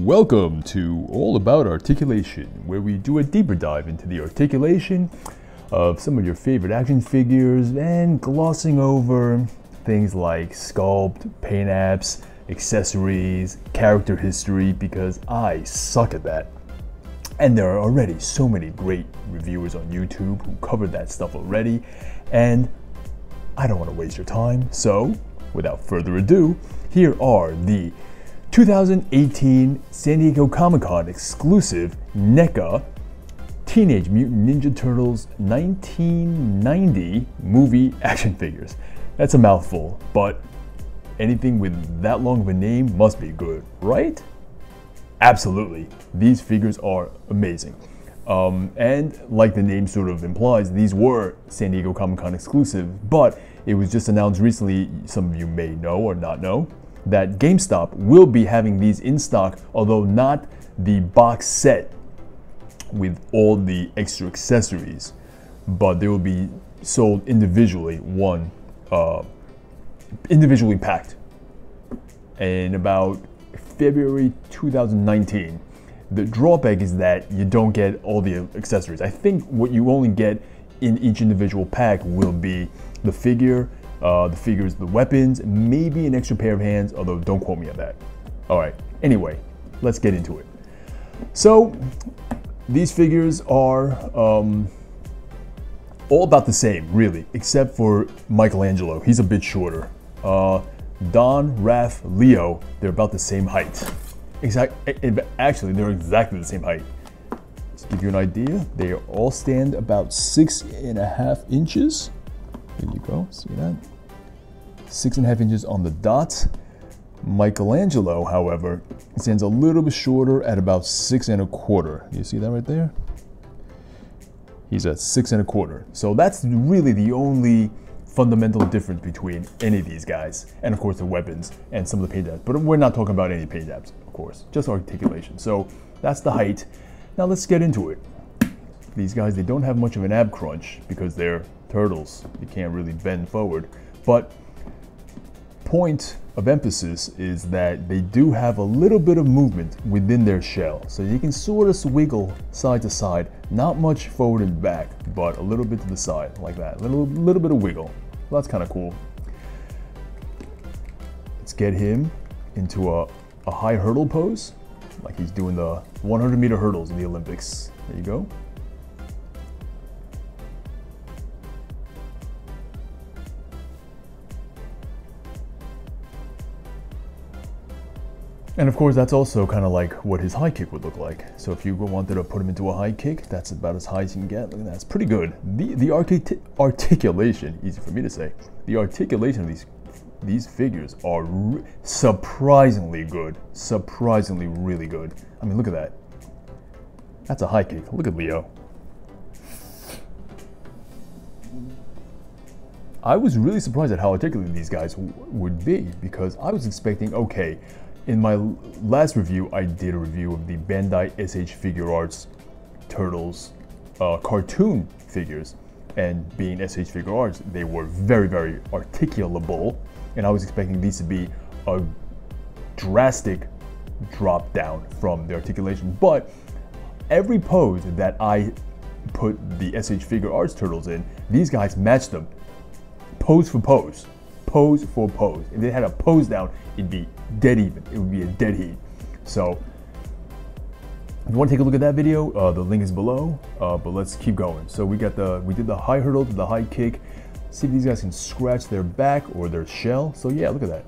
Welcome to All About Articulation, where we do a deeper dive into the articulation of some of your favorite action figures and glossing over things like sculpt, paint apps, accessories, character history, because I suck at that. And there are already so many great reviewers on YouTube who covered that stuff already, and I don't want to waste your time. So, without further ado, here are the 2018 San Diego Comic-Con exclusive NECA Teenage Mutant Ninja Turtles 1990 movie action figures. That's a mouthful, but anything with that long of a name must be good, right? Absolutely. These figures are amazing. And like the name sort of implies, these were San Diego Comic-Con exclusive, but it was just announced recently, some of you may know or not know, that GameStop will be having these in stock, although not the box set with all the extra accessories, but they will be sold individually, individually packed. In about February 2019. The drawback is that you don't get all the accessories. I think what you only get in each individual pack will be the figure, the weapons, maybe an extra pair of hands, although don't quote me on that. All right, anyway, let's get into it. So these figures are all about the same, really, except for Michelangelo. He's a bit shorter. Don, Raph, Leo, they're about the same height. Actually, they're exactly the same height. To give you an idea, they all stand about 6.5 inches. There you go, see that? 6.5 inches on the dot. Michelangelo, however, stands a little bit shorter at about 6.25. You see that right there? He's at 6.25. So that's really the only fundamental difference between any of these guys, and of course the weapons and some of the paint apps. But we're not talking about any paint apps, of course, just articulation. So that's the height. Now let's get into it. These guys, they don't have much of an ab crunch because they're turtles. They can't really bend forward. But point of emphasis is that they do have a little bit of movement within their shell. So you can sort of swiggle side to side, not much forward and back, but a little bit to the side like that. A little bit of wiggle. Well, that's kind of cool. Let's get him into a high hurdle pose, like he's doing the 100-meter hurdles in the Olympics. There you go. And of course, that's also kind of like what his high kick would look like. So if you wanted to put him into a high kick, that's about as high as you can get. Look at that, it's pretty good. The articulation, easy for me to say, the articulation of these figures are surprisingly good. Surprisingly really good. I mean, look at that. That's a high kick. Look at Leo. I was really surprised at how articulate these guys would be, because I was expecting, okay, in my last review, I did a review of the Bandai SH Figure Arts Turtles cartoon figures, and being SH Figure Arts, they were very, very articulable, and I was expecting these to be a drastic drop down from the articulation. But every pose that I put the SH Figure Arts Turtles in, these guys matched them, pose for pose. Pose for pose. If they had a pose down, it'd be dead even. It would be a dead heat. So, if you want to take a look at that video, the link is below. But let's keep going. So we did the high hurdle to the high kick. See if these guys can scratch their back or their shell. So yeah, look at that.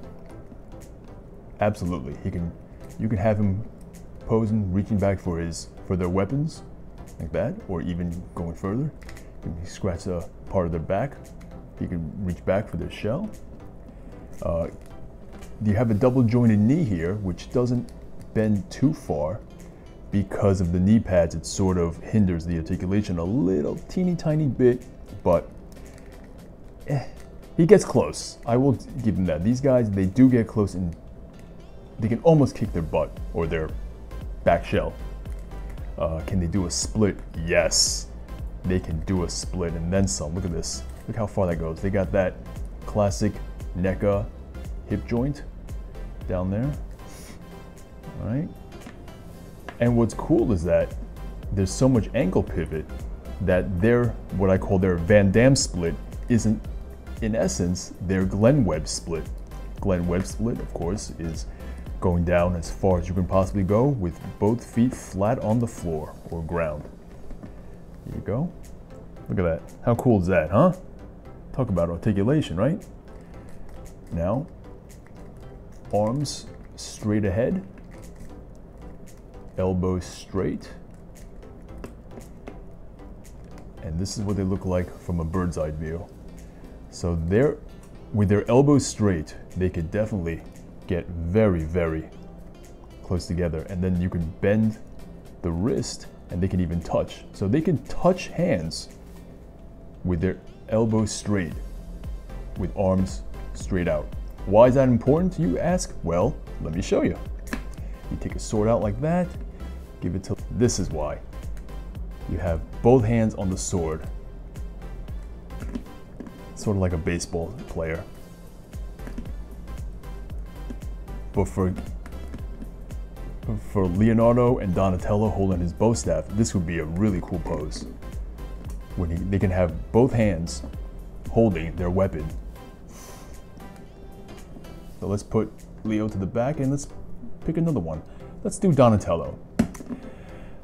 Absolutely, you can have him posing, reaching back for their weapons, like that, or even going further. You can scratch a part of their back. You can reach back for their shell. You have a double jointed knee here, which doesn't bend too far. Because of the knee pads, it sort of hinders the articulation a little teeny tiny bit, but he gets close. I will give him that. These guys, they do get close, and they can almost kick their butt or their back shell. Can they do a split? Yes, they can do a split and then some. Look at this. Look how far that goes. They got that classic NECA hip joint down there. All right. And what's cool is that there's so much ankle pivot that their, what I call their Van Damme split, isn't in essence their Glenn Webb split. Glenn Webb split, of course, is going down as far as you can possibly go with both feet flat on the floor or ground. Here you go. Look at that. How cool is that, huh? Talk about articulation, right? Now, arms straight ahead, elbows straight. And this is what they look like from a bird's eye view. So with their elbows straight, they could definitely get very, very close together. And then you can bend the wrist and they can even touch. So they can touch hands with their elbows straight, with arms straight out. Why is that important, you ask? Well, let me show you. You take a sword out like that, give it to, this is why. You have both hands on the sword. Sort of like a baseball player. But for Leonardo and Donatello holding his bow staff, this would be a really cool pose. When they can have both hands holding their weapon. So let's put Leo to the back and let's pick another one. Let's do Donatello.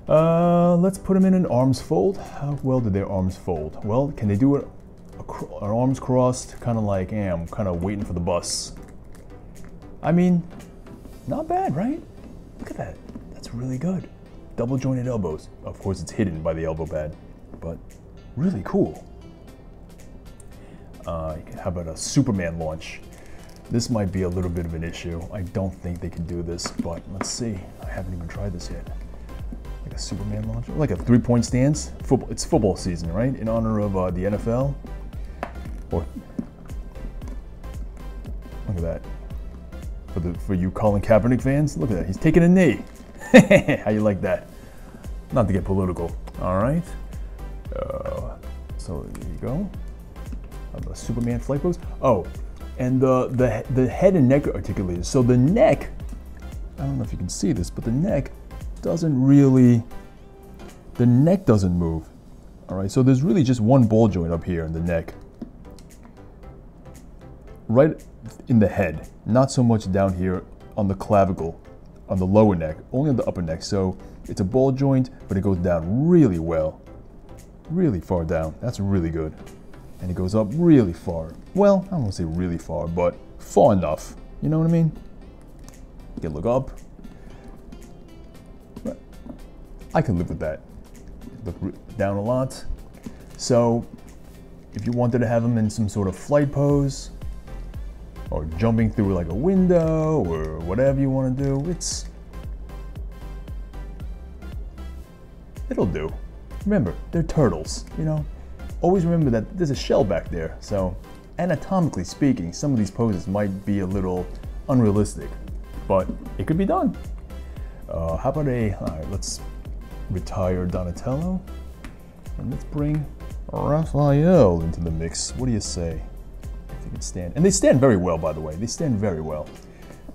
Let's put him in an arms fold. How well do their arms fold? Well, can they do it an arms crossed, kind of like, I'm kind of waiting for the bus. I mean, not bad, right? Look at that. That's really good. Double jointed elbows. Of course, it's hidden by the elbow pad, but really cool. How about a Superman launch? This might be a little bit of an issue. I don't think they can do this, but let's see. I haven't even tried this yet. Like a Superman launch, like a three-point stance. Football. It's football season, right? In honor of the NFL. Or look at that. For you Colin Kaepernick fans, look at that. He's taking a knee. How you like that? Not to get political. All right. So there you go. A Superman flight pose. Oh, and the head and neck are articulated. So the neck, I don't know if you can see this, but the neck doesn't move. All right. So there's really just one ball joint up here in the neck. Right in the head, not so much down here on the clavicle, on the lower neck, only on the upper neck. So it's a ball joint, but it goes down really well, really far down. That's really good. And it goes up really far. Well, I don't want to say really far, but far enough. You know what I mean? You can look up. But I can live with that. Look down a lot. So if you wanted to have them in some sort of flight pose, or jumping through like a window, or whatever you want to do, it'll do. Remember, they're turtles, you know? Always remember that there's a shell back there, so anatomically speaking, some of these poses might be a little unrealistic, but it could be done. How about all right, let's retire Donatello, and let's bring Raphael into the mix. What do you say? Can stand, and they stand very well, by the way. They stand very well.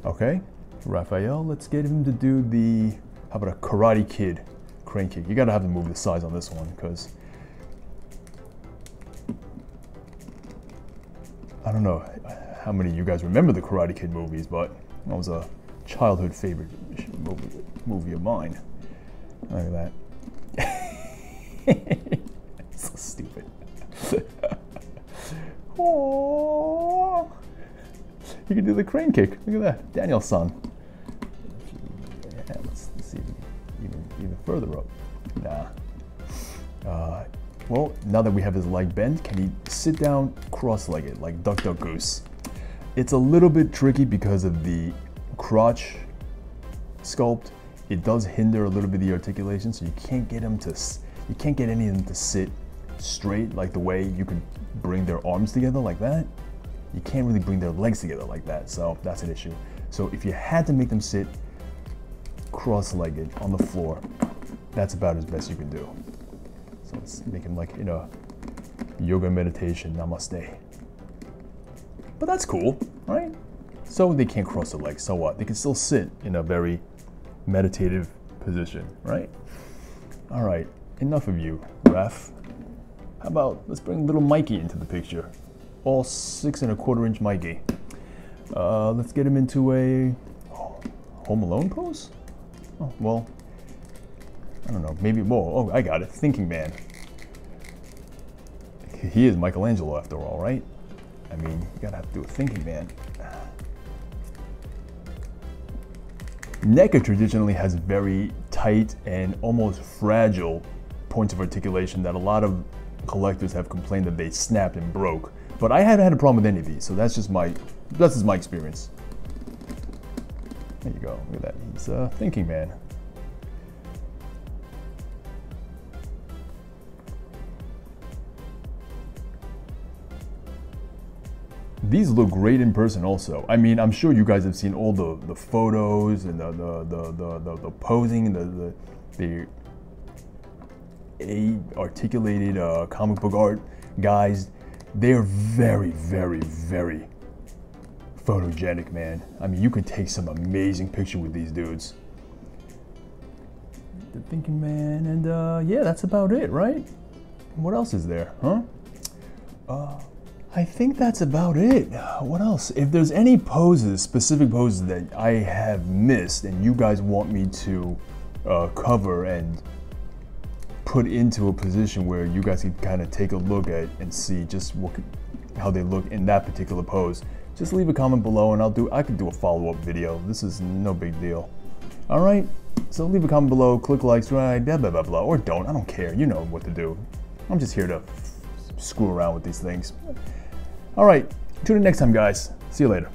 Okay, Raphael, let's get him to do the, how about a Karate Kid crane kick? You gotta have to move the size on this one, because I don't know how many of you guys remember the Karate Kid movies, but that was a childhood favorite movie of mine. Look at that. So stupid. Oh, you can do the crane kick. Look at that, Daniel-san. Yeah, let's see even further up. Nah. Well, now that we have his leg bent, can he sit down cross-legged like Duck Duck Goose? It's a little bit tricky because of the crotch sculpt. It does hinder a little bit the articulation, so you can't get any of them to sit straight like the way you can bring their arms together like that. You can't really bring their legs together like that, so that's an issue. So if you had to make them sit cross-legged on the floor, that's about as best you can do. So let's make him like in a yoga meditation, namaste. But that's cool, right? So they can't cross their legs, so what? They can still sit in a very meditative position, right? All right, enough of you, ref. How about let's bring little Mikey into the picture. All 6 1/4 inch Mikey. Let's get him into a Home Alone pose? Oh, well, I don't know, maybe, whoa, oh, I got it, thinking man. He is Michelangelo after all, right? I mean, you gotta have to do a thinking man. Neca traditionally has very tight and almost fragile points of articulation that a lot of collectors have complained that they snapped and broke. But I haven't had a problem with any of these, so that's just my experience. There you go, look at that, he's a thinking man. These look great in person also. I mean, I'm sure you guys have seen all the photos and the posing and the articulated comic book art guys. They're very, very, very photogenic, man. I mean, you could take some amazing picture with these dudes. The thinking man, and yeah, that's about it, right? What else is there, huh? I think that's about it. What else? If there's any poses, specific poses that I have missed and you guys want me to cover and put into a position where you guys can kind of take a look at and see just how they look in that particular pose, just leave a comment below and I can do a follow-up video. This is no big deal. All right, so leave a comment below, click like, subscribe, blah, blah, blah, blah, or don't, I don't care. You know what to do. I'm just here to screw around with these things. All right, tune in next time, guys. See you later.